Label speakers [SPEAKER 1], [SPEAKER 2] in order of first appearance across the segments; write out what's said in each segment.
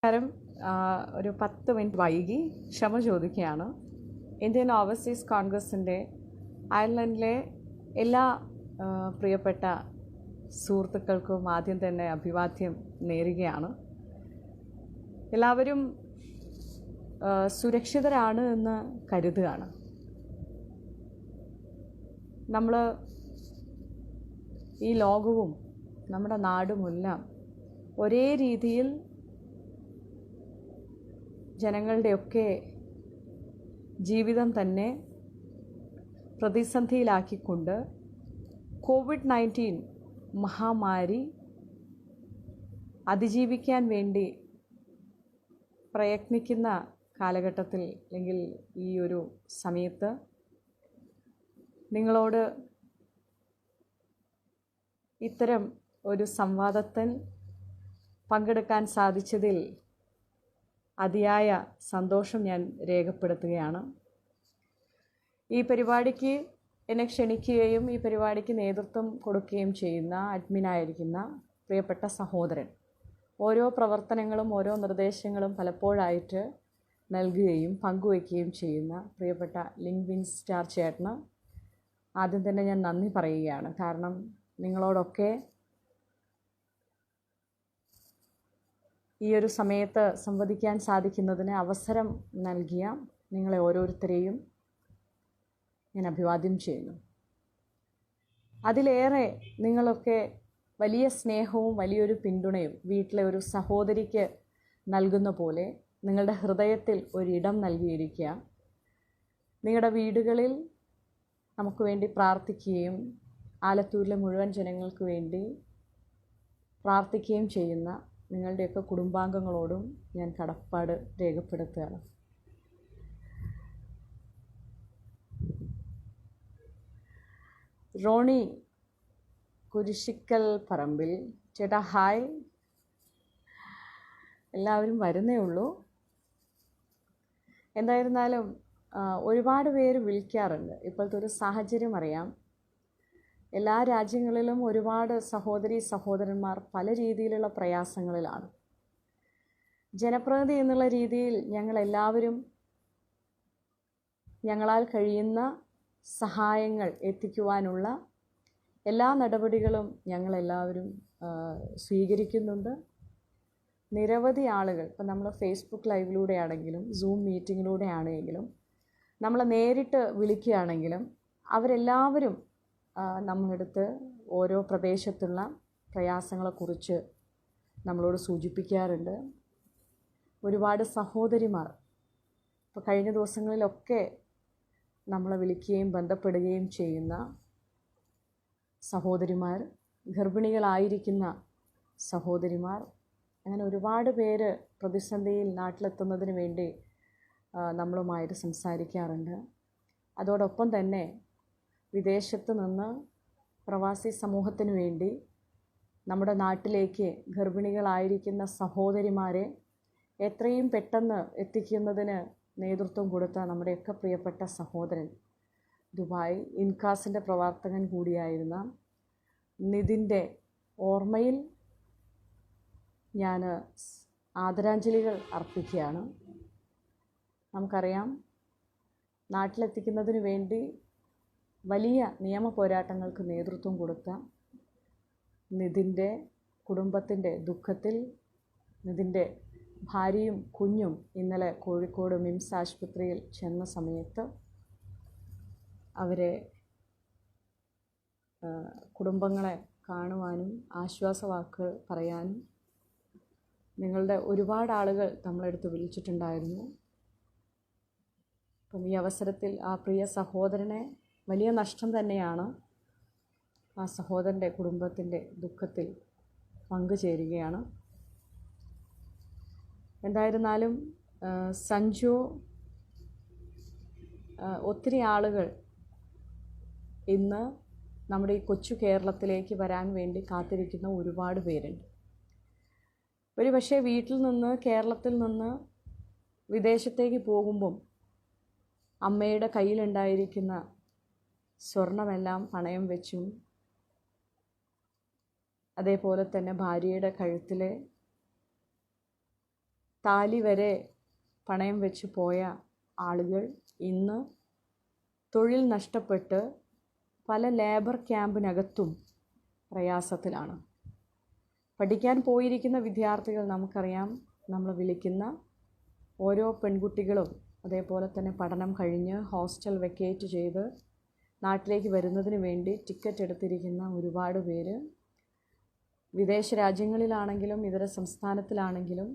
[SPEAKER 1] നമസ്കാരം. ഒരു 10 മിനിറ്റ് വൈകി ക്ഷമ ചോദിക്കുകയാണ്. ഇന്ത്യൻ ഓവർസീസ് കോൺഗ്രസിൻ്റെ അയർലൻഡിലെ എല്ലാ പ്രിയപ്പെട്ട സുഹൃത്തുക്കൾക്കും ആദ്യം തന്നെ അഭിവാദ്യം നേരുകയാണ്. എല്ലാവരും സുരക്ഷിതരാണ് എന്ന് കരുതുകയാണ്. നമ്മൾ ഈ ലോകവും നമ്മുടെ നാടുമെല്ലാം ഒരേ രീതിയിൽ ജനങ്ങളുടെയൊക്കെ ജീവിതം തന്നെ പ്രതിസന്ധിയിലാക്കിക്കൊണ്ട് COVID-19 മഹാമാരി അതിജീവിക്കാൻ വേണ്ടി പ്രയത്നിക്കുന്ന കാലഘട്ടത്തിൽ അല്ലെങ്കിൽ ഈ ഒരു സമയത്ത് നിങ്ങളോട് ഇത്തരം ഒരു സംവാദത്തിൽ പങ്കെടുക്കാൻ സാധിച്ചതിൽ അതിയായ സന്തോഷം ഞാൻ രേഖപ്പെടുത്തുകയാണ്. ഈ പരിപാടിക്ക് എന്നെ ക്ഷണിക്കുകയും ഈ പരിപാടിക്ക് നേതൃത്വം കൊടുക്കുകയും ചെയ്യുന്ന അഡ്മിനായിരിക്കുന്ന പ്രിയപ്പെട്ട സഹോദരൻ ഓരോ പ്രവർത്തനങ്ങളും ഓരോ നിർദ്ദേശങ്ങളും പലപ്പോഴായിട്ട് നൽകുകയും പങ്കുവയ്ക്കുകയും ചെയ്യുന്ന പ്രിയപ്പെട്ട ലിങ്ക്വിൻ സ്റ്റാർ ചേട്ടന് ആദ്യം തന്നെ ഞാൻ നന്ദി പറയുകയാണ്. കാരണം നിങ്ങളോടൊക്കെ ഈ ഒരു സമയത്ത് സംവദിക്കാൻ സാധിക്കുന്നതിന് അവസരം നൽകിയ നിങ്ങളെ ഓരോരുത്തരെയും ഞാൻ അഭിവാദ്യം ചെയ്യുന്നു. അതിലേറെ നിങ്ങളൊക്കെ വലിയ സ്നേഹവും വലിയൊരു പിന്തുണയും വീട്ടിലെ ഒരു സഹോദരിക്ക് നൽകുന്ന പോലെ നിങ്ങളുടെ ഹൃദയത്തിൽ ഒരിടം നൽകിയിരിക്കുക. നിങ്ങളുടെ വീടുകളിൽ നമുക്ക് വേണ്ടി പ്രാർത്ഥിക്കുകയും ആലത്തൂരിലെ മുഴുവൻ ജനങ്ങൾക്ക് വേണ്ടി പ്രാർത്ഥിക്കുകയും ചെയ്യുന്ന നിങ്ങളുടെയൊക്കെ കുടുംബാംഗങ്ങളോടും ഞാൻ കടപ്പാട് രേഖപ്പെടുത്തുകയാണ്. റോണി കുരിശിക്കൽ പറമ്പിൽ ചേട്ടാ ഹായ്. എല്ലാവരും വരുന്നേ ഉള്ളൂ. എന്തായിരുന്നാലും ഒരുപാട് പേര് വിളിക്കാറുണ്ട്. ഇപ്പോഴത്തെ ഒരു സാഹചര്യം അറിയാം. എല്ലാ രാജ്യങ്ങളിലും ഒരുപാട് സഹോദരന്മാർ പല രീതിയിലുള്ള പ്രയാസങ്ങളിലാണ്. ജനപ്രതിനിധി എന്നുള്ള രീതിയിൽ ഞങ്ങളെല്ലാവരും ഞങ്ങളാൽ കഴിയുന്ന സഹായങ്ങൾ എത്തിക്കുവാനുള്ള എല്ലാ നടപടികളും ഞങ്ങളെല്ലാവരും സ്വീകരിക്കുന്നുണ്ട്. നിരവധി ആളുകൾ ഇപ്പം നമ്മൾ ഫേസ്ബുക്ക് ലൈവിലൂടെ ആണെങ്കിലും സൂം മീറ്റിങ്ങിലൂടെ ആണെങ്കിലും നമ്മളെ നേരിട്ട് വിളിക്കുകയാണെങ്കിലും അവരെല്ലാവരും നമ്മളെടുത്ത് ഓരോ പ്രദേശത്തുള്ള പ്രയാസങ്ങളെക്കുറിച്ച് നമ്മളോട് സൂചിപ്പിക്കാറുണ്ട്. ഒരുപാട് സഹോദരിമാർ ഇപ്പോൾ കഴിഞ്ഞ ദിവസങ്ങളിലൊക്കെ നമ്മളെ വിളിക്കുകയും ബന്ധപ്പെടുകയും ചെയ്യുന്ന സഹോദരിമാർ, ഗർഭിണികളായിരിക്കുന്ന സഹോദരിമാർ, അങ്ങനെ ഒരുപാട് പേര് പ്രതിസന്ധിയിൽ നാട്ടിലെത്തുന്നതിന് വേണ്ടി നമ്മളുമായിട്ട് സംസാരിക്കാറുണ്ട്. അതോടൊപ്പം തന്നെ വിദേശത്ത് നിന്ന് പ്രവാസി സമൂഹത്തിന് വേണ്ടി നമ്മുടെ നാട്ടിലേക്ക് ഗർഭിണികളായിരിക്കുന്ന സഹോദരിമാരെ എത്രയും പെട്ടെന്ന് എത്തിക്കുന്നതിന് നേതൃത്വം കൊടുത്ത നമ്മുടെയൊക്കെ പ്രിയപ്പെട്ട സഹോദരൻ, ദുബായ് ഇൻകാസിൻ്റെ പ്രവർത്തകൻ കൂടിയായിരുന്ന നിതിൻ്റെ ഓർമ്മയിൽ ഞാൻ ആദരാഞ്ജലികൾ അർപ്പിക്കുകയാണ്. നമുക്കറിയാം, നാട്ടിലെത്തിക്കുന്നതിന് വേണ്ടി വലിയ നിയമ പോരാട്ടങ്ങൾക്ക് നേതൃത്വം കൊടുത്ത നിതിൻ്റെ കുടുംബത്തിൻ്റെ ദുഃഖത്തിൽ നിതിൻ്റെ ഭാര്യയും കുഞ്ഞും ഇന്നലെ കോഴിക്കോട് മിംസ് ആശുപത്രിയിൽ ചെന്ന സമയത്ത് അവരെ കുടുംബങ്ങളെ കാണുവാനും ആശ്വാസവാക്കുകൾ പറയാനും നിങ്ങളുടെ ഒരുപാട് ആളുകൾ നമ്മളെടുത്ത് വിളിച്ചിട്ടുണ്ടായിരുന്നു. അപ്പം ഈ അവസരത്തിൽ ആ പ്രിയ സഹോദരനെ വലിയ നഷ്ടം തന്നെയാണ്. ആ സഹോദരൻ്റെ കുടുംബത്തിൻ്റെ ദുഃഖത്തിൽ പങ്കുചേരുകയാണ്. എന്തായിരുന്നാലും സഞ്ജു, ഒത്തിരി ആളുകൾ ഇന്ന് നമ്മുടെ ഈ കൊച്ചു കേരളത്തിലേക്ക് വരാൻ വേണ്ടി കാത്തിരിക്കുന്ന ഒരുപാട് പേരുണ്ട്. പക്ഷേ വീട്ടിൽ നിന്ന് കേരളത്തിൽ നിന്ന് വിദേശത്തേക്ക് പോകുമ്പം അമ്മയുടെ കയ്യിലുണ്ടായിരിക്കുന്ന സ്വർണമെല്ലാം പണയം വെച്ചും അതേപോലെ തന്നെ ഭാര്യയുടെ കഴുത്തിലെ താലി വരെ പണയം വെച്ച് പോയ ആളുകൾ ഇന്ന് തൊഴിൽ നഷ്ടപ്പെട്ട് പല ലേബർ ക്യാമ്പിനകത്തും പ്രയാസത്തിലാണ്. പഠിക്കാൻ പോയിരിക്കുന്ന വിദ്യാർത്ഥികൾ, നമുക്കറിയാം, നമ്മൾ വിളിക്കുന്ന ഓരോ പെൺകുട്ടികളും അതേപോലെ തന്നെ പഠനം കഴിഞ്ഞ് ഹോസ്റ്റൽ വെക്കേറ്റ് ചെയ്ത് നാട്ടിലേക്ക് വരുന്നതിന് വേണ്ടി ടിക്കറ്റ് എടുത്തിരിക്കുന്ന ഒരുപാട് പേര് വിദേശ രാജ്യങ്ങളിലാണെങ്കിലും ഇതര സംസ്ഥാനത്തിലാണെങ്കിലും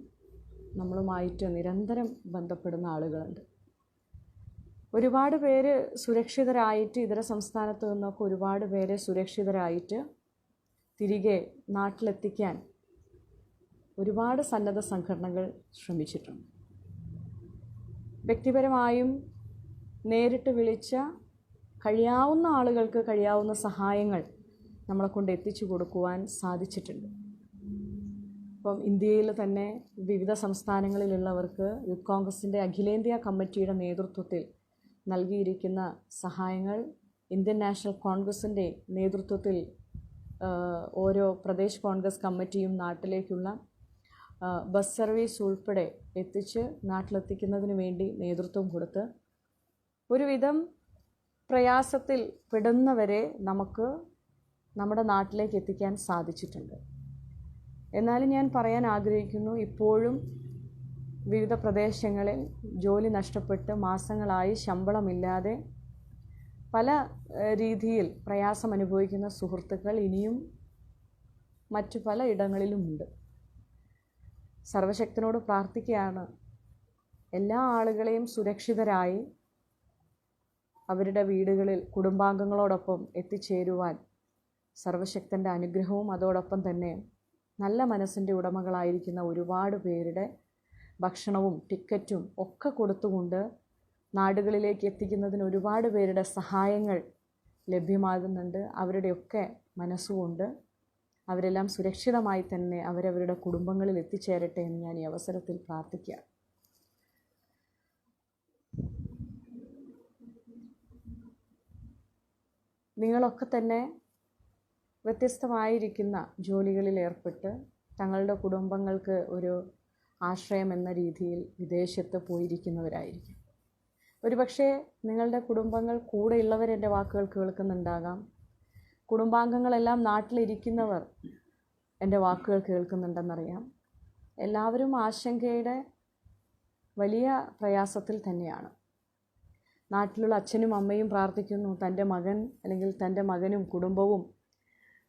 [SPEAKER 1] നമ്മളുമായിട്ട് നിരന്തരം ബന്ധപ്പെടുന്ന ആളുകളുണ്ട്. ഒരുപാട് പേര് സുരക്ഷിതരായിട്ട്, ഇതര സംസ്ഥാനത്ത് നിന്നൊക്കെ ഒരുപാട് പേരെ സുരക്ഷിതരായിട്ട് തിരികെ നാട്ടിലെത്തിക്കാൻ ഒരുപാട് സന്നദ്ധ സംഘടനകൾ ശ്രമിച്ചിട്ടുണ്ട്. വ്യക്തിപരമായും നേരിട്ട് വിളിച്ച കഴിയാവുന്ന ആളുകൾക്ക് കഴിയാവുന്ന സഹായങ്ങൾ നമ്മളെ കൊണ്ട് എത്തിച്ചു കൊടുക്കുവാൻ സാധിച്ചിട്ടുണ്ട്. ഇപ്പം ഇന്ത്യയിൽ തന്നെ വിവിധ സംസ്ഥാനങ്ങളിലുള്ളവർക്ക് യൂത്ത് കോൺഗ്രസിൻ്റെ അഖിലേന്ത്യാ കമ്മിറ്റിയുടെ നേതൃത്വത്തിൽ നൽകിയിരിക്കുന്ന സഹായങ്ങൾ, ഇന്ത്യൻ നാഷണൽ കോൺഗ്രസിൻ്റെ നേതൃത്വത്തിൽ ഓരോ പ്രദേശ് കോൺഗ്രസ് കമ്മിറ്റിയും നാട്ടിലേക്കുള്ള ബസ് സർവീസ് ഉൾപ്പെടെ എത്തിച്ച് നാട്ടിലെത്തിക്കുന്നതിന് വേണ്ടി നേതൃത്വം കൊടുത്ത് ഒരുവിധം പ്രയാസത്തിൽ പെടുന്നവരെ നമുക്ക് നമ്മുടെ നാട്ടിലേക്ക് എത്തിക്കാൻ സാധിച്ചിട്ടുണ്ട്. എന്നാലും ഞാൻ പറയാൻ ആഗ്രഹിക്കുന്നു, ഇപ്പോഴും വിവിധ പ്രദേശങ്ങളിൽ ജോലി നഷ്ടപ്പെട്ട് മാസങ്ങളായി ശമ്പളമില്ലാതെ പല രീതിയിൽ പ്രയാസം അനുഭവിക്കുന്ന സുഹൃത്തുക്കൾ ഇനിയും മറ്റു പല ഇടങ്ങളിലുമുണ്ട്. സർവശക്തനോട് പ്രാർത്ഥിക്കുകയാണ് എല്ലാ ആളുകളെയും സുരക്ഷിതരായി അവരുടെ വീടുകളിൽ കുടുംബാംഗങ്ങളോടൊപ്പം എത്തിച്ചേരുവാൻ സർവശക്തൻ്റെ അനുഗ്രഹവും അതോടൊപ്പം തന്നെ നല്ല മനസ്സിൻ്റെ ഉടമകളായിരിക്കുന്ന ഒരുപാട് പേരുടെ ഭക്ഷണവും ടിക്കറ്റും ഒക്കെ കൊടുത്തുകൊണ്ട് നാടുകളിലേക്ക് എത്തിക്കുന്നതിന് ഒരുപാട് പേരുടെ സഹായങ്ങൾ ലഭ്യമാകുന്നുണ്ട്. അവരുടെയൊക്കെ മനസ്സുകൊണ്ട് അവരെല്ലാം സുരക്ഷിതമായി തന്നെ അവരവരുടെ കുടുംബങ്ങളിൽ എത്തിച്ചേരട്ടെ എന്ന് ഞാൻ ഈ അവസരത്തിൽ പ്രാർത്ഥിക്കാം. നിങ്ങളൊക്കെ തന്നെ വ്യത്യസ്തമായിരിക്കുന്ന ജോലികളിൽ ഏർപ്പെട്ട് തങ്ങളുടെ കുടുംബങ്ങൾക്ക് ഒരു ആശ്രയം എന്ന രീതിയിൽ വിദേശത്ത് പോയിരിക്കുന്നവരായിരിക്കും. ഒരുപക്ഷെ നിങ്ങളുടെ കുടുംബങ്ങൾ കൂടെയുള്ളവർ എൻ്റെ വാക്കുകൾ കേൾക്കുന്നുണ്ടാകാം. കുടുംബാംഗങ്ങളെല്ലാം നാട്ടിലിരിക്കുന്നവർ എൻ്റെ വാക്കുകൾ കേൾക്കുന്നുണ്ടെന്നറിയാം. എല്ലാവരും ആശങ്കയുടെ വലിയ പ്രയാസത്തിൽ തന്നെയാണ്. നാട്ടിലുള്ള അച്ഛനും അമ്മയും പ്രാർത്ഥിക്കുന്നു, തൻ്റെ മകൻ അല്ലെങ്കിൽ തൻ്റെ മകനും കുടുംബവും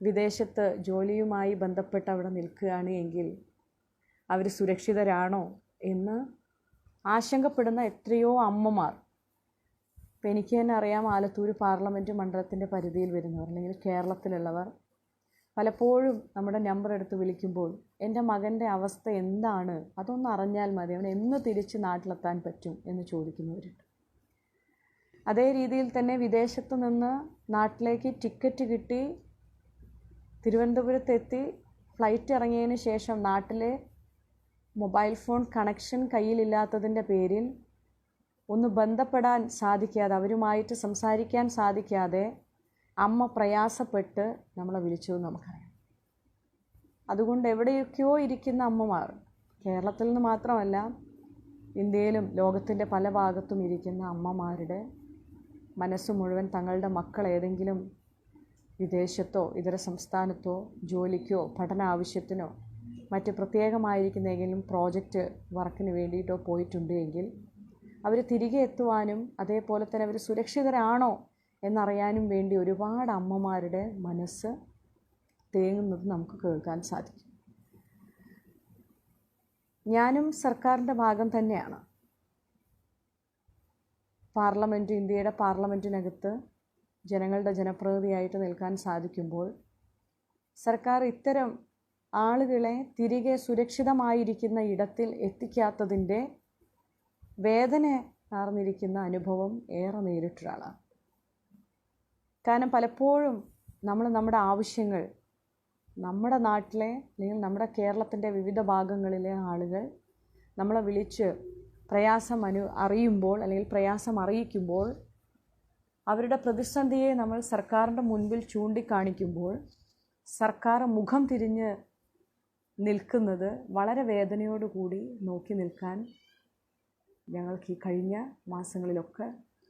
[SPEAKER 1] വിദേശത്ത് ജോലിയുമായി ബന്ധപ്പെട്ട് അവിടെ നിൽക്കുകയാണ് എങ്കിൽ അവർ സുരക്ഷിതരാണോ എന്ന് ആശങ്കപ്പെടുന്ന എത്രയോ അമ്മമാർ. ഇപ്പം എനിക്ക് തന്നെ അറിയാം, ആലത്തൂർ പാർലമെൻറ്റ് മണ്ഡലത്തിൻ്റെ പരിധിയിൽ വരുന്നവർ അല്ലെങ്കിൽ കേരളത്തിലുള്ളവർ പലപ്പോഴും നമ്മുടെ നമ്പർ എടുത്ത് വിളിക്കുമ്പോൾ എൻ്റെ മകൻ്റെ അവസ്ഥ എന്താണ്, അതൊന്ന് അറിഞ്ഞാൽ മതി, അവൻ എന്ന് തിരിച്ച് നാട്ടിലെത്താൻ പറ്റും എന്ന് ചോദിക്കുന്നവരുണ്ട്. അതേ രീതിയിൽ തന്നെ വിദേശത്ത് നിന്ന് നാട്ടിലേക്ക് ടിക്കറ്റ് കിട്ടി തിരുവനന്തപുരത്തെത്തി ഫ്ലൈറ്റ് ഇറങ്ങിയതിന് ശേഷം നാട്ടിലെ മൊബൈൽ ഫോൺ കണക്ഷൻ കയ്യിലില്ലാത്തതിൻ്റെ പേരിൽ ഒന്ന് ബന്ധപ്പെടാൻ സാധിക്കാതെ, അവരുമായിട്ട് സംസാരിക്കാൻ സാധിക്കാതെ അമ്മ പ്രയാസപ്പെട്ട് നമ്മളെ വിളിച്ചു നമുക്കറിയാം. അതുകൊണ്ട് എവിടെയൊക്കെയോ ഇരിക്കുന്ന അമ്മമാർ, കേരളത്തിൽ നിന്ന് മാത്രമല്ല ഇന്ത്യയിലും ലോകത്തിൻ്റെ പല ഭാഗത്തും ഇരിക്കുന്ന അമ്മമാരുടെ മനസ്സ് മുഴുവൻ തങ്ങളുടെ മക്കൾ ഏതെങ്കിലും വിദേശത്തോ ഇതര സംസ്ഥാനത്തോ ജോലിക്കോ പഠന ആവശ്യത്തിനോ മറ്റ് പ്രത്യേകമായിരിക്കുന്ന ഏതെങ്കിലും പ്രോജക്റ്റ് വർക്കിന് വേണ്ടിയിട്ടോ പോയിട്ടുണ്ട് എങ്കിൽ അവർ തിരികെ എത്തുവാനും അതേപോലെ തന്നെ അവർ സുരക്ഷിതരാണോ എന്നറിയാനും വേണ്ടി ഒരുപാട് അമ്മമാരുടെ മനസ്സ് തേങ്ങുന്നത് നമുക്ക് കേൾക്കാൻ സാധിക്കും. ഞാനും സർക്കാരിൻ്റെ ഭാഗം തന്നെയാണ്. ഇന്ത്യയുടെ പാർലമെൻറ്റിനകത്ത് ജനങ്ങളുടെ ജനപ്രതിനിധിയായിട്ട് നിൽക്കാൻ സാധിക്കുമ്പോൾ സർക്കാർ ഇത്തരം ആളുകളെ തിരികെ സുരക്ഷിതമായിരിക്കുന്ന ഇടത്തിൽ എത്തിക്കാത്തതിൻ്റെ വേദന ആർന്നിരിക്കുന്ന അനുഭവം ഏറെ നേരിട്ടൊരാളാണ്. കാരണം പലപ്പോഴും നമ്മുടെ ആവശ്യങ്ങൾ നമ്മുടെ നാട്ടിലെ അല്ലെങ്കിൽ നമ്മുടെ കേരളത്തിൻ്റെ വിവിധ ഭാഗങ്ങളിലെ ആളുകൾ നമ്മളെ വിളിച്ച് പ്രയാസം അറിയുമ്പോൾ അല്ലെങ്കിൽ പ്രയാസം അറിയിക്കുമ്പോൾ അവരുടെ പ്രതിസന്ധിയെ നമ്മൾ സർക്കാരിൻ്റെ മുൻപിൽ ചൂണ്ടിക്കാണിക്കുമ്പോൾ സർക്കാർ മുഖം തിരിഞ്ഞ് നിൽക്കുന്നത് വളരെ വേദനയോടുകൂടി നോക്കി നിൽക്കാൻ ഞങ്ങൾക്ക് ഈ കഴിഞ്ഞ മാസങ്ങളിലൊക്കെ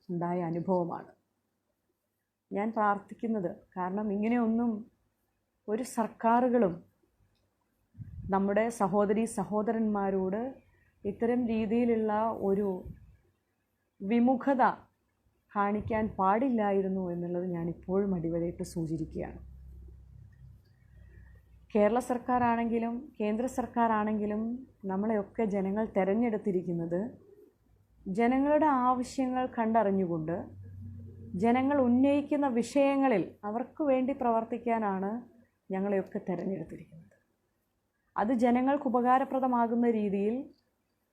[SPEAKER 1] ഉണ്ടായ അനുഭവമാണ്. ഞാൻ പ്രാർത്ഥിക്കുന്നത്, കാരണം ഇങ്ങനെയൊന്നും ഒരു സർക്കാരുകളും നമ്മുടെ സഹോദരീ സഹോദരന്മാരോട് ഇത്തരം രീതിയിലുള്ള ഒരു വിമുഖത കാണിക്കാൻ പാടില്ലായിരുന്നു എന്നുള്ളത് ഞാനിപ്പോഴും അടിവരയിട്ട് സൂചിപ്പിക്കുകയാണ്. കേരള സർക്കാരാണെങ്കിലും കേന്ദ്ര സർക്കാരാണെങ്കിലും നമ്മളെയൊക്കെ ജനങ്ങൾ തിരഞ്ഞെടുത്തിരിക്കുന്നത് ജനങ്ങളുടെ ആവശ്യങ്ങൾ കണ്ടറിഞ്ഞുകൊണ്ട് ജനങ്ങൾ ഉന്നയിക്കുന്ന വിഷയങ്ങളിൽ അവർക്ക് വേണ്ടി പ്രവർത്തിക്കാനാണ് ഞങ്ങളെയൊക്കെ തിരഞ്ഞെടുത്തിരിക്കുന്നത്. അത് ജനങ്ങൾക്ക് ഉപകാരപ്രദമാകുന്ന രീതിയിൽ,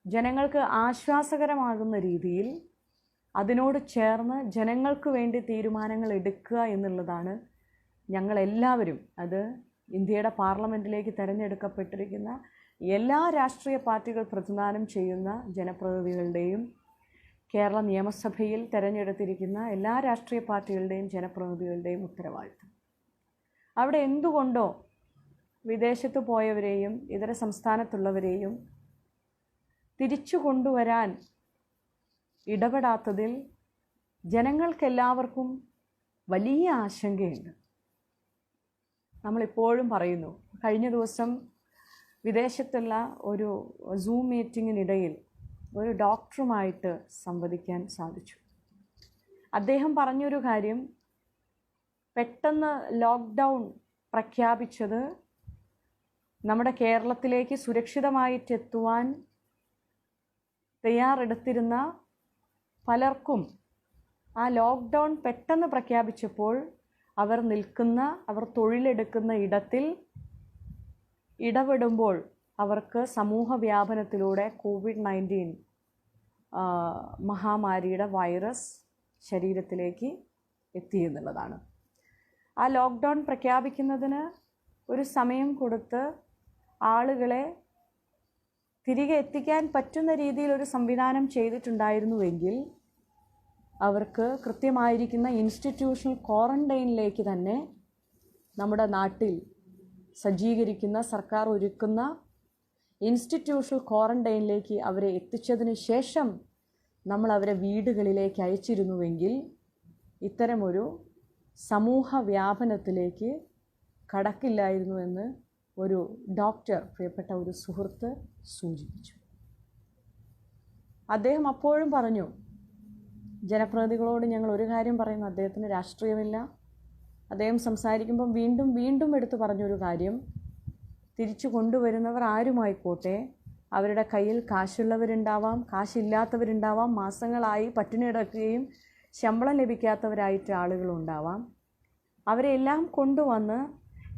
[SPEAKER 1] ജനങ്ങൾക്ക് ആശ്വാസകരമാകുന്ന രീതിയിൽ അതിനോട് ചേർന്ന് ജനങ്ങൾക്ക് വേണ്ടി തീരുമാനങ്ങൾ എടുക്കുക എന്നുള്ളതാണ് ഞങ്ങളെല്ലാവരും, അത് ഇന്ത്യയുടെ പാർലമെൻറ്റിലേക്ക് തിരഞ്ഞെടുക്കപ്പെട്ടിരിക്കുന്ന എല്ലാ രാഷ്ട്രീയ പാർട്ടികൾ പ്രതിനിധാനം ചെയ്യുന്ന ജനപ്രതിനിധികളുടെയും, കേരള നിയമസഭയിൽ തിരഞ്ഞെടുത്തിരിക്കുന്ന എല്ലാ രാഷ്ട്രീയ പാർട്ടികളുടെയും ജനപ്രതിനിധികളുടെയും ഉത്തരവാദിത്തം. അവിടെ എന്തുകൊണ്ടോ വിദേശത്ത് പോയവരെയും ഇതര സംസ്ഥാനത്തുള്ളവരെയും തിരിച്ചു കൊണ്ടുവരാൻ ഇടപെടാത്തതിൽ ജനങ്ങൾക്കെല്ലാവർക്കും വലിയ ആശങ്കയുണ്ട്. നമ്മളിപ്പോഴും പറയുന്നു, കഴിഞ്ഞ ദിവസം വിദേശത്തുള്ള ഒരു സൂം മീറ്റിങ്ങിനിടയിൽ ഒരു ഡോക്ടറുമായിട്ട് സംവദിക്കാൻ സാധിച്ചു. അദ്ദേഹം പറഞ്ഞൊരു കാര്യം, പെട്ടെന്ന് ലോക്ക്ഡൗൺ പ്രഖ്യാപിച്ചത് നമ്മുടെ കേരളത്തിലേക്ക് സുരക്ഷിതമായിട്ടെത്തുവാൻ തയ്യാറെടുത്തിരുന്ന പലർക്കും ആ ലോക്ക്ഡൗൺ പെട്ടെന്ന് പ്രഖ്യാപിച്ചപ്പോൾ അവർ തൊഴിലെടുക്കുന്ന ഇടത്തിൽ ഇടപെടുമ്പോൾ അവർക്ക് സമൂഹ വ്യാപനത്തിലൂടെ COVID-19 മഹാമാരിയുടെ വൈറസ് ശരീരത്തിലേക്ക് എത്തിയെന്നുള്ളതാണ്. ആ ലോക്ക്ഡൗൺ പ്രഖ്യാപിക്കുന്നതിന് ഒരു സമയം കൊടുത്ത് ആളുകളെ തിരികെ എത്തിക്കാൻ പറ്റുന്ന രീതിയിൽ ഒരു സംവിധാനം ചെയ്തിട്ടുണ്ടായിരുന്നുവെങ്കിൽ അവർക്ക് കൃത്യമായിരിക്കുന്ന ഇൻസ്റ്റിറ്റ്യൂഷണൽ ക്വാറന്റൈനിലേക്ക് തന്നെ നമ്മുടെ നാട്ടിൽ സജ്ജീകരിക്കുന്ന, സർക്കാർ ഒരുക്കുന്ന ഇൻസ്റ്റിറ്റ്യൂഷണൽ ക്വാറന്റൈനിലേക്ക് അവരെ എത്തിച്ചതിന് ശേഷം നമ്മൾ അവരെ വീടുകളിലേക്ക് അയച്ചിരുന്നുവെങ്കിൽ ഇത്തരമൊരു സമൂഹ വ്യാപനത്തിലേക്ക് കടക്കില്ലായിരുന്നു എന്ന് ഒരു ഡോക്ടർ, പ്രിയപ്പെട്ട ഒരു സുഹൃത്ത് സൂചിപ്പിച്ചു. അദ്ദേഹം അപ്പോഴും പറഞ്ഞു, ജനപ്രതിനിധികളോട് ഞങ്ങൾ ഒരു കാര്യം പറയുന്നു, അദ്ദേഹത്തിന് രാഷ്ട്രീയമില്ല. അദ്ദേഹം സംസാരിക്കുമ്പം വീണ്ടും എടുത്തു പറഞ്ഞൊരു കാര്യം, തിരിച്ചു കൊണ്ടുവരുന്നവർ ആരുമായിക്കോട്ടെ, അവരുടെ കയ്യിൽ കാശുള്ളവരുണ്ടാവാം, കാശില്ലാത്തവരുണ്ടാവാം, മാസങ്ങളായി പട്ടിണി കിടക്കുകയും ശമ്പളം ലഭിക്കാത്തവരായിട്ട് ആളുകളുണ്ടാവാം. അവരെല്ലാം കൊണ്ടുവന്ന്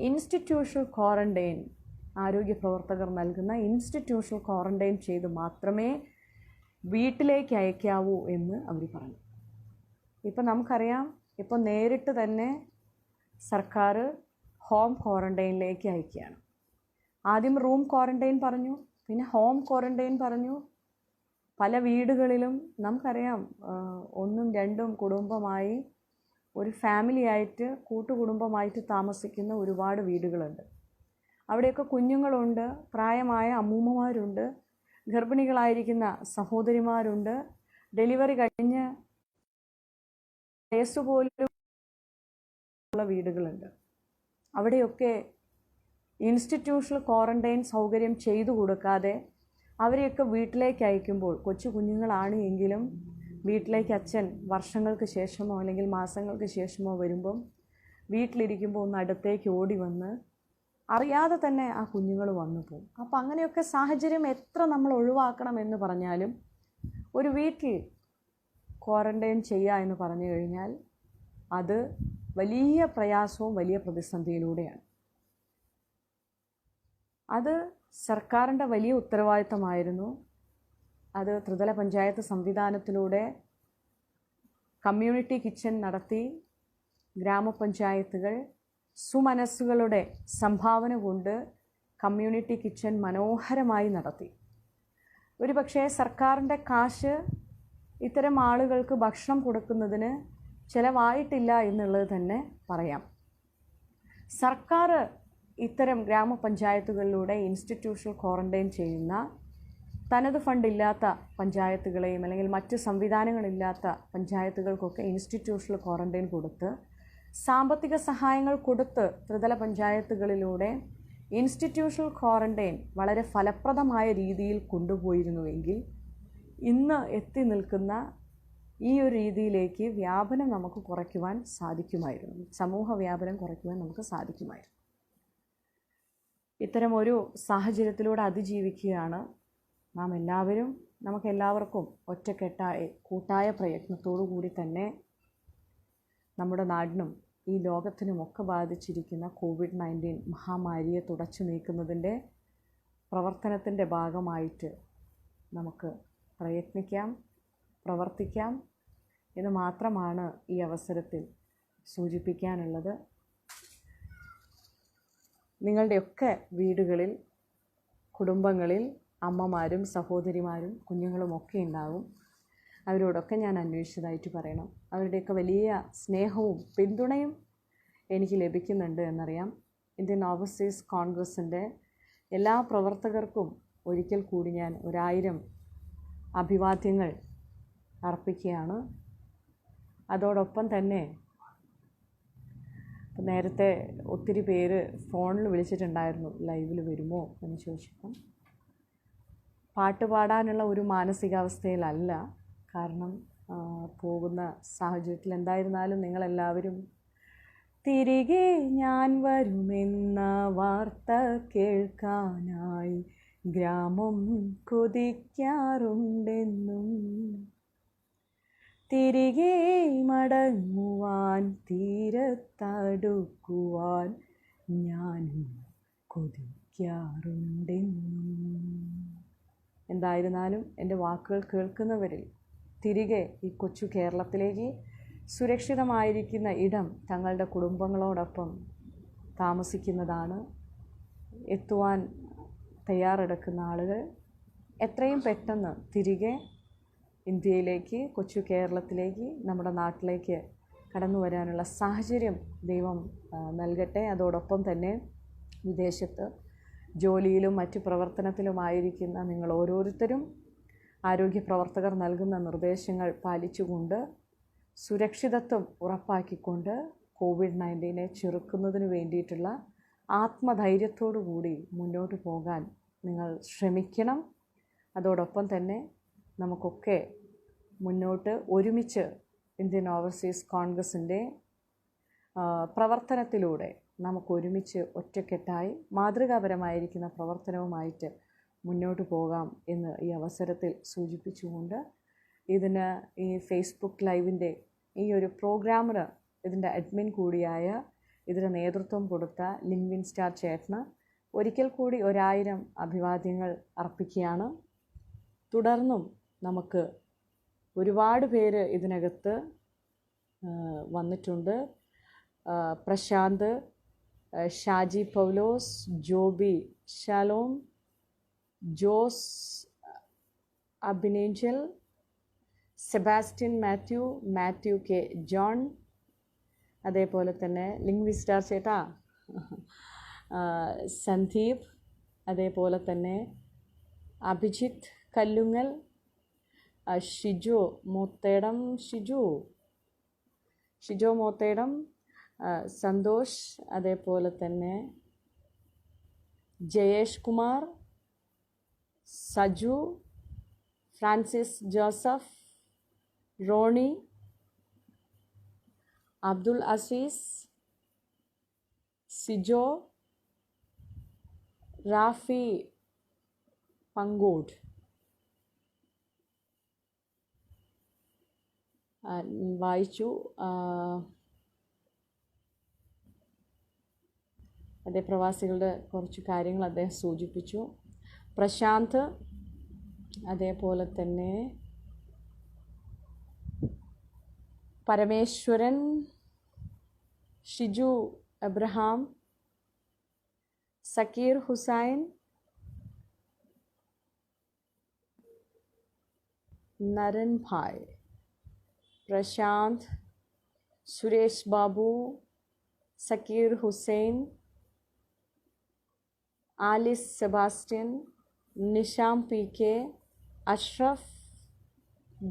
[SPEAKER 1] ഇൻസ്റ്റിറ്റ്യൂഷണൽ ക്വാറന്റൈൻ, ആരോഗ്യ പ്രവർത്തകർ നൽകുന്ന ഇൻസ്റ്റിറ്റ്യൂഷണൽ ക്വാറന്റൈൻ ചെയ്ത് മാത്രമേ വീട്ടിലേക്ക് അയക്കാവൂ എന്ന് അവർ പറഞ്ഞു. ഇപ്പം നമുക്കറിയാം, ഇപ്പോൾ നേരിട്ട് തന്നെ സർക്കാർ ഹോം ക്വാറന്റൈനിലേക്ക് അയക്കുകയാണ്. ആദ്യം റൂം ക്വാറന്റൈൻ പറഞ്ഞു, പിന്നെ ഹോം ക്വാറന്റൈൻ പറഞ്ഞു. പല വീടുകളിലും നമുക്കറിയാം, 1ഉം 2ഉം കുടുംബമായി ഒരു ഫാമിലിയായിട്ട്, കൂട്ടുകുടുംബമായിട്ട് താമസിക്കുന്ന ഒരുപാട് വീടുകളുണ്ട്. അവിടെയൊക്കെ കുഞ്ഞുങ്ങളുണ്ട്, പ്രായമായ അമ്മൂമ്മമാരുണ്ട്, ഗർഭിണികളായിരിക്കുന്ന സഹോദരിമാരുണ്ട്, ഡെലിവറി കഴിഞ്ഞ് വയസ്സുപോലും ഉള്ള വീടുകളുണ്ട്. അവിടെയൊക്കെ ഇൻസ്റ്റിറ്റ്യൂഷണൽ ക്വാറന്റൈൻ സൗകര്യം ചെയ്തു കൊടുക്കാതെ അവരെയൊക്കെ വീട്ടിലേക്ക് അയക്കുമ്പോൾ, കൊച്ചു കുഞ്ഞുങ്ങളാണ് എങ്കിലും വീട്ടിലേക്ക് അച്ഛൻ വർഷങ്ങൾക്ക് ശേഷമോ അല്ലെങ്കിൽ മാസങ്ങൾക്ക് ശേഷമോ വരുമ്പം വീട്ടിലിരിക്കുമ്പോൾ ഒന്ന് അടുത്തേക്ക് ഓടി വന്ന് അറിയാതെ തന്നെ ആ കുഞ്ഞുങ്ങൾ വന്നു പോകും. അപ്പോൾ അങ്ങനെയൊക്കെ സാഹചര്യം എത്ര നമ്മൾ ഒഴിവാക്കണം എന്ന് പറഞ്ഞാലും ഒരു വീട്ടിൽ ക്വാറന്റൈൻ ചെയ്യുക എന്ന് പറഞ്ഞു കഴിഞ്ഞാൽ അത് വലിയ പ്രയാസവും വലിയ പ്രതിസന്ധിയിലൂടെയാണ്. അത് സർക്കാരിൻ്റെ വലിയ ഉത്തരവാദിത്തമായിരുന്നു. അത് ത്രിതല പഞ്ചായത്ത് സംവിധാനത്തിലൂടെ കമ്മ്യൂണിറ്റി കിച്ചൺ നടത്തി ഗ്രാമപഞ്ചായത്തുകൾ സുമനസ്സുകളുടെ സംഭാവന കൊണ്ട് കമ്മ്യൂണിറ്റി കിച്ചൺ മനോഹരമായി നടത്തി. ഒരുപക്ഷെ സർക്കാരിൻ്റെ കാശ് ഇത്തരം ആളുകൾക്ക് ഭക്ഷണം കൊടുക്കുന്നതിന് ചിലവായിട്ടില്ല എന്നുള്ളത് തന്നെ പറയാം. സർക്കാർ ഇത്തരം ഗ്രാമപഞ്ചായത്തുകളിലൂടെ ഇൻസ്റ്റിറ്റ്യൂഷണൽ ക്വാറന്റൈൻ ചെയ്യുന്ന തനത് ഫണ്ടില്ലാത്ത പഞ്ചായത്തുകളെയും അല്ലെങ്കിൽ മറ്റ് സംവിധാനങ്ങളില്ലാത്ത പഞ്ചായത്തുകൾക്കൊക്കെ ഇൻസ്റ്റിറ്റ്യൂഷണൽ ക്വാറന്റൈൻ കൊടുത്ത് സാമ്പത്തിക സഹായങ്ങൾ കൊടുത്ത് ത്രിതല പഞ്ചായത്തുകളിലൂടെ ഇൻസ്റ്റിറ്റ്യൂഷണൽ ക്വാറന്റൈൻ വളരെ ഫലപ്രദമായ രീതിയിൽ കൊണ്ടുപോയിരുന്നുവെങ്കിൽ ഇന്ന് എത്തി നിൽക്കുന്ന ഈ ഒരു രീതിയിലേക്ക് വ്യാപനം നമുക്ക് കുറയ്ക്കുവാൻ സാധിക്കുമായിരുന്നു. സമൂഹ വ്യാപനം കുറയ്ക്കുവാൻ നമുക്ക് സാധിക്കുമായിരുന്നു. ഇത്തരം ഒരു സാഹചര്യത്തിലൂടെ അതിജീവിക്കുകയാണ് നാം എല്ലാവരും. നമുക്കെല്ലാവർക്കും ഒറ്റക്കെട്ടായി കൂട്ടായ പ്രയത്നത്തോടു കൂടി തന്നെ നമ്മുടെ നാടിനും ഈ ലോകത്തിനുമൊക്കെ ബാധിച്ചിരിക്കുന്ന COVID-19 മഹാമാരിയെ തുടച്ചു നീക്കുന്നതിൻ്റെ പ്രവർത്തനത്തിൻ്റെ ഭാഗമായിട്ട് നമുക്ക് പ്രയത്നിക്കാം, പ്രവർത്തിക്കാം എന്ന് മാത്രമാണ് ഈ അവസരത്തിൽ സൂചിപ്പിക്കാനുള്ളത്. നിങ്ങളുടെയൊക്കെ വീടുകളിൽ, കുടുംബങ്ങളിൽ അമ്മമാരും സഹോദരിമാരും കുഞ്ഞുങ്ങളുമൊക്കെ ഉണ്ടാകും. അവരോടൊക്കെ ഞാൻ അന്വേഷിച്ചതായിട്ട് പറയണം. അവരുടെയൊക്കെ വലിയ സ്നേഹവും പിന്തുണയും എനിക്ക് ലഭിക്കുന്നുണ്ട് എന്നറിയാം. ഇന്ത്യൻ ഓവർസീസ് കോൺഗ്രസിൻ്റെ എല്ലാ പ്രവർത്തകർക്കും ഒരിക്കൽ കൂടി ഞാൻ 1000 അഭിവാദ്യങ്ങൾ അർപ്പിക്കുകയാണ്. അതോടൊപ്പം തന്നെ നേരത്തെ ഒത്തിരി പേര് ഫോണിൽ വിളിച്ചിട്ടുണ്ടായിരുന്നു, ലൈവിൽ വരുമോ എന്ന് ചോദിച്ചപ്പം. പാട്ട് പാടാനുള്ള ഒരു മാനസികാവസ്ഥയിലല്ല. കാരണം പോകുന്ന സാഹചര്യത്തിൽ എന്തായിരുന്നാലും നിങ്ങളെല്ലാവരും തിരികെ ഞാൻ വരുമെന്ന വാർത്ത കേൾക്കാനായി ഗ്രാമം കൊതിക്കാറുണ്ടെന്നും, തിരികെ മടങ്ങുവാൻ തീരത്തടുക്കുവാൻ ഞാനും കൊതിക്കാറുണ്ടെന്നും. എന്തായിരുന്നാലും എൻ്റെ വാക്കുകൾ കേൾക്കുന്നവരിൽ തിരികെ ഈ കൊച്ചു കേരളത്തിലേക്ക് സുരക്ഷിതമായിരിക്കുന്ന ഇടം തങ്ങളുടെ കുടുംബങ്ങളോടൊപ്പം താമസിക്കുന്നതാണ്. എത്തുവാൻ തയ്യാറെടുക്കുന്ന ആളുകൾ എത്രയും പെട്ടെന്ന് തിരികെ ഇന്ത്യയിലേക്ക്, കൊച്ചു കേരളത്തിലേക്ക്, നമ്മുടെ നാട്ടിലേക്ക് കടന്നു വരാനുള്ള സാഹചര്യം ദൈവം നൽകട്ടെ. അതോടൊപ്പം തന്നെ വിദേശത്ത് ജോലിയിലും മറ്റ് പ്രവർത്തനത്തിലുമായിരിക്കുന്ന നിങ്ങൾ ഓരോരുത്തരും ആരോഗ്യ പ്രവർത്തകർ നൽകുന്ന നിർദ്ദേശങ്ങൾ പാലിച്ചുകൊണ്ട് സുരക്ഷിതത്വം ഉറപ്പാക്കിക്കൊണ്ട് COVID-19 ചെറുക്കുന്നതിന് വേണ്ടിയിട്ടുള്ള ആത്മധൈര്യത്തോടു കൂടി മുന്നോട്ട് പോകാൻ നിങ്ങൾ ശ്രമിക്കണം. അതോടൊപ്പം തന്നെ നമുക്കൊക്കെ മുന്നോട്ട് ഒരുമിച്ച് ഇന്ത്യൻ ഓവർസീസ് കോൺഗ്രസിൻ്റെ പ്രവർത്തനത്തിലൂടെ നമുക്കൊരുമിച്ച് ഒറ്റക്കെട്ടായി മാതൃകാപരമായിരിക്കുന്ന പ്രവർത്തനവുമായിട്ട് മുന്നോട്ട് പോകാം എന്ന് ഈ അവസരത്തിൽ സൂചിപ്പിച്ചുകൊണ്ട് ഇതിന് ഈ ഫേസ്ബുക്ക് ലൈവിൻ്റെ ഈ ഒരു പ്രോഗ്രാമിന് ഇതിൻ്റെ അഡ്മിൻ കൂടിയായ ഇതിന് നേതൃത്വം കൊടുത്ത ലിൻവിൻ സ്റ്റാർ ചേട്ടന് ഒരിക്കൽ കൂടി 1000 അഭിവാദ്യങ്ങൾ അർപ്പിക്കുകയാണ്. തുടർന്നും നമുക്ക് ഒരുപാട് പേര് ഇതിനകത്ത് വന്നിട്ടുണ്ട്. Prashanth, Shaji Paulose, Joby Shalom, Jose Abinejal, Sebastian Mathew, Mathew K John, അതേപോലെ തന്നെ ലിംഗ്വിൻ സ്റ്റാർ ചേട്ടാ, സന്ദീപ്, അതേപോലെ തന്നെ അഭിജിത്ത് കല്ലുങ്ങൽ, ഷിജോ മോത്തേടം, ഷിജോ മോത്തേടം, സന്തോഷ്, അതേപോലെ തന്നെ ജയേഷ് കുമാർ, സജു, ഫ്രാൻസിസ് ജോസഫ്, റോണി, അബ്ദുൽ അസീസ്, സിജോ, റാഫി പങ്കോഡ്, വായിച്ചു. അതേ പ്രവാസികളുടെ കുറച്ച് കാര്യങ്ങൾ അദ്ദേഹം സൂചിപ്പിച്ചു. പ്രശാന്ത്, അതേപോലെ തന്നെ Parameswaran, Shiju Abraham, Zakir Hussain, Naran Bhai, Prashanth, Suresh Babu, Zakir Hussain, Alice Sebastian, Nisham PK, Ashraf,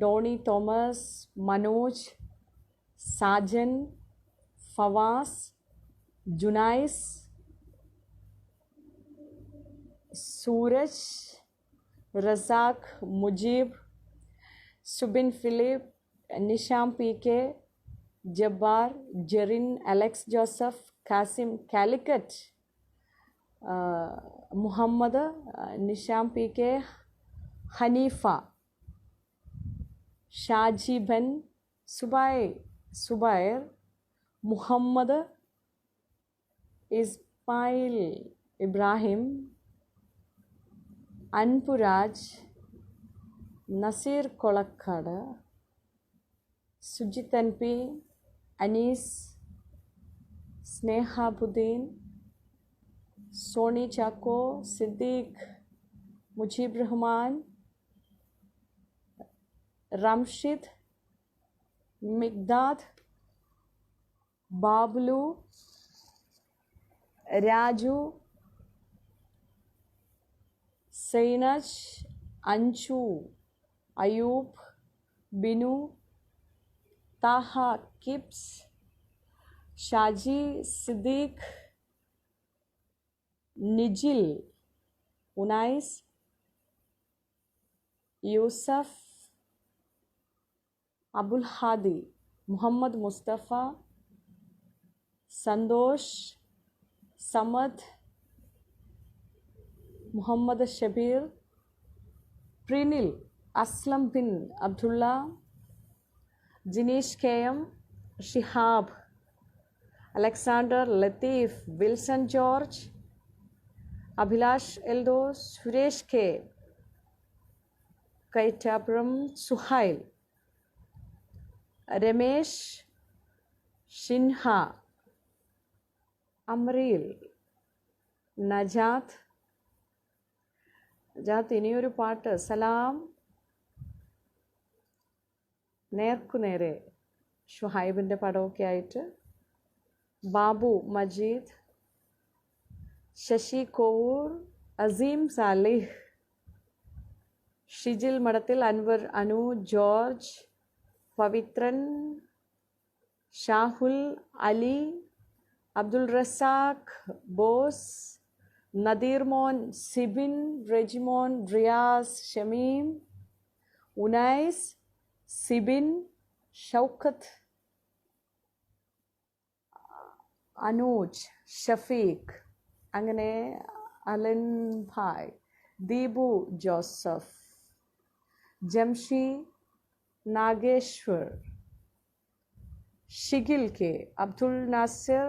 [SPEAKER 1] Donny Thomas, Manoj, Sajan, Fawaz, Junais, Sooraj, Razak, Mujeeb, Subin Philip, Nisham PK, Jabbar, Jerin, Alex Joseph, Kasim Calicut, Muhammad, Nisham PK, Haneefa, Shaji Ban, Zubair, Muhammad, Ismail Ibrahim, Anburaj, Naseer Kolakkad, Sujith NP, Anees, Snehabuddin, Sony Chacko, Siddique, Mujeeb Rahman, Ramshid, Migdad, Bablu, Raju, Sainaj, Anju, Ayub, Binu, Thaha, Kips, Shaji, Siddique, Nijil, Unais, Yusuf, Abul Hadi, Muhammad Mustafa, Santhosh, Samad, Muhammad Shabeer, Prinil, Aslam bin Abdullah, Jineesh KM, Shihab, Alexander, Latheef, Wilson George, Abhilash Eldho, Suresh K, Kaitapuram, Suhail, Ramesh, Shinha, Amreel, Najath, ഇനിയൊരു പാട്ട്, സലാം, നേർക്കുനേരെ, ഷുഹൈബിൻ്റെ പടമൊക്കെ ആയിട്ട്, ബാബു, മജീദ്, ശശി കോവൂർ, അസീം സാലിഹ്, ഷിജിൽ മഠത്തിൽ, അൻവർ, അനു, ജോർജ്, പവിത്രൻ, ഷാഹുൽ, അലി, അബ്ദുൾ റസാഖ്, ബോസ്, നദീർ മോൻ, സിബിൻ, റെജിമോൻ, റിയാസ്, ഷമീം, ഉനൈസ്, സിബിൻ, ഷൗക്കത്ത്, അനൂജ്, ഷഫീഖ്, അങ്ങനെ Alan bhai, Deepu Joseph, Jamshi, Nageshwar, Shigil K, Abdul Nasir,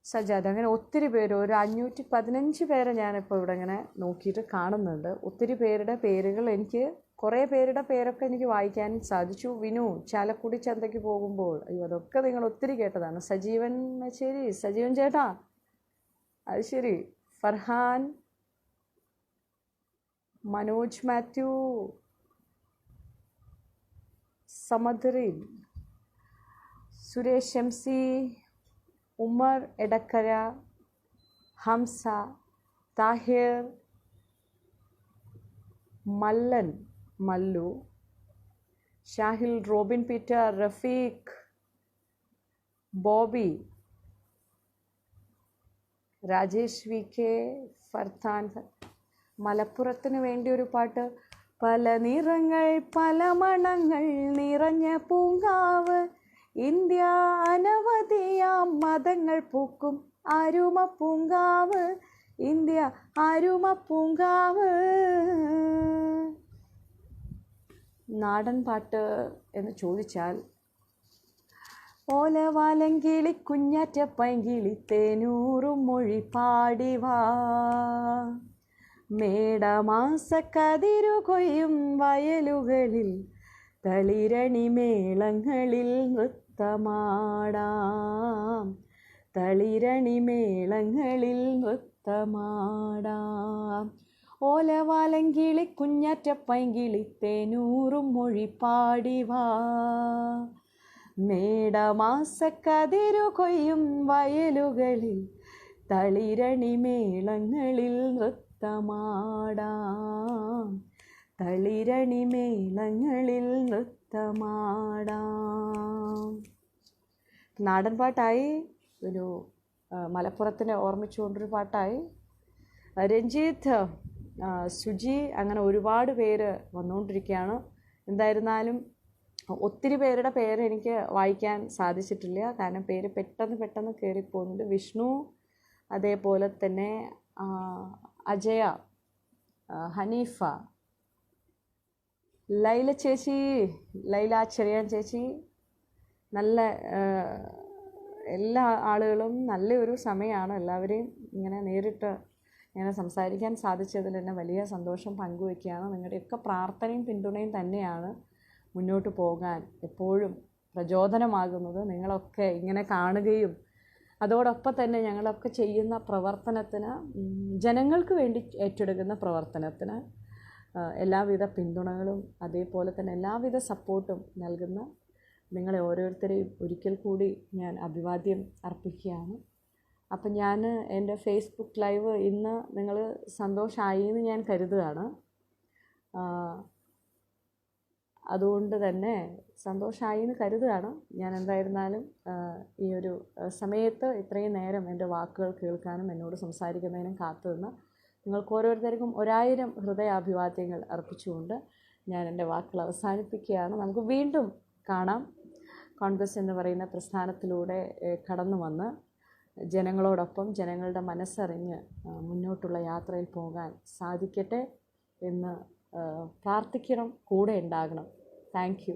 [SPEAKER 1] Sajad, അങ്ങനെ ഒത്തിരി പേര്, ഒരു 515 പേരെ ഞാനിപ്പോൾ ഇവിടെ ഇങ്ങനെ നോക്കിയിട്ട് കാണുന്നുണ്ട്. ഒത്തിരി പേരുടെ പേരുകൾ എനിക്ക്, കുറേ പേരുടെ പേരൊക്കെ എനിക്ക് വായിക്കാൻ സാധിച്ചു. വിനു, ചാലക്കുടി ചന്തയ്ക്ക് പോകുമ്പോൾ, അയ്യോ അതൊക്കെ നിങ്ങൾ ഒത്തിരി കേട്ടതാണ്. സജീവൻ ശരി, സജീവൻ ചേട്ടാ, അത് ശരി. Farhan, Manoj Mathew, Samadreen, Suresh MC, Umar Edakkara, Hamza, Thahir, Mallan, Mallu, Shahil, Robin Peter, Rafeeq, Bobby, Rajesh VK, Farthan. മലപ്പുറത്തിന് വേണ്ടി ഒരു പാട്ട്, പല നിറങ്ങൾ പല മണങ്ങൾ നിറഞ്ഞ പൂങ്കാവ്, ഇന്ത്യ അനവധിയാം മതങ്ങൾ പൂക്കും അരുമ പൂങ്കാവ്, ഇന്ത്യ അരുമ പൂങ്കാവ്. നാടൻ പാട്ട് എന്ന് ചോദിച്ചാൽ, ഓലവാലങ്കിളി കുഞ്ഞാറ്റ പൈങ്കിളി തേനൂറും മൊഴി പാടിവാ, മേടമാസ കതിരു കൊയ്യും വയലുകളിൽ തളിരണി മേളങ്ങളിൽ നൃത്തമാടാം, തളിരണി മേളങ്ങളിൽ നൃത്തമാടാം. ഓലവാലങ്കിളി കുഞ്ഞാറ്റ പൈങ്കിളി തേനൂറും മൊഴി പാടിവാ, മേടമാസ കതിരു കൊയ്യും വയലുകളിൽ തളിരണിമേളങ്ങളിൽ നൃത്തമാടാം, തളിരണിമേളങ്ങളിൽ നൃത്തമാടാം. നാടൻ പാട്ടായി, ഒരു മലപ്പുറത്തിനെ ഓർമ്മിച്ചുകൊണ്ടൊരു പാട്ടായി. രഞ്ജിത്ത്, സുജി, അങ്ങനെ ഒരുപാട് പേര് വന്നുകൊണ്ടിരിക്കുകയാണ്. എന്തായിരുന്നാലും ഒത്തിരി പേരുടെ പേര് എനിക്ക് വായിക്കാൻ സാധിച്ചിട്ടില്ല, കാരണം പേര് പെട്ടെന്ന് കയറിപ്പോകുന്നുണ്ട്. വിഷ്ണു, അതേപോലെ തന്നെ അജയ, ഹനീഫ, ലൈല ചേച്ചി, ലൈല ചെറിയാൻ ചേച്ചി, നല്ല എല്ലാ ആളുകളും നല്ലൊരു സമയമാണ്. എല്ലാവരെയും ഇങ്ങനെ നേരിട്ട് ഇങ്ങനെ സംസാരിക്കാൻ സാധിച്ചതിൽ എന്നെ വലിയ സന്തോഷം പങ്കുവയ്ക്കുകയാണ്. നിങ്ങളുടെയൊക്കെ പ്രാർത്ഥനയും പിന്തുണയും തന്നെയാണ് മുന്നോട്ട് പോകാൻ എപ്പോഴും പ്രചോദനമാകുന്നത്. നിങ്ങളൊക്കെ ഇങ്ങനെ കാണുകയും അതോടൊപ്പം തന്നെ ഞങ്ങളൊക്കെ ചെയ്യുന്ന പ്രവർത്തനത്തിന്, ജനങ്ങൾക്ക് വേണ്ടി ഏറ്റെടുക്കുന്ന പ്രവർത്തനത്തിന് എല്ലാവിധ പിന്തുണകളും അതേപോലെ തന്നെ എല്ലാവിധ സപ്പോർട്ടും നൽകുന്ന നിങ്ങളെ ഓരോരുത്തരെയും ഒരിക്കൽ കൂടി ഞാൻ അഭിവാദ്യം അർപ്പിക്കുകയാണ്. അപ്പം ഞാൻ എൻ്റെ ഫേസ്ബുക്ക് ലൈവ് ഇന്ന് നിങ്ങൾ സന്തോഷമായി എന്ന് ഞാൻ കരുതുകയാണ്. അതുകൊണ്ട് തന്നെ സന്തോഷമായി എന്ന് കരുതുകയാണ്. ഞാൻ എന്തായിരുന്നാലും ഈ ഒരു സമയത്ത് ഇത്രയും നേരം എൻ്റെ വാക്കുകൾ കേൾക്കാനും എന്നോട് സംസാരിക്കുന്നതിനും കാത്തു നിന്ന് നിങ്ങൾക്ക് ഓരോരുത്തർക്കും 1000 ഹൃദയാഭിവാദ്യങ്ങൾ അർപ്പിച്ചുകൊണ്ട് ഞാൻ എൻ്റെ വാക്കുകൾ അവസാനിപ്പിക്കുകയാണ്. നമുക്ക് വീണ്ടും കാണാം. കോൺഗ്രസ് എന്ന് പറയുന്ന പ്രസ്ഥാനത്തിലൂടെ കടന്നു വന്ന് ജനങ്ങളോടൊപ്പം ജനങ്ങളുടെ മനസ്സറിഞ്ഞ് മുന്നോട്ടുള്ള യാത്രയിൽ പോകാൻ സാധിക്കട്ടെ എന്ന് പ്രാർത്ഥിക്കണം, കൂടെ ഉണ്ടാകണം. Thank you.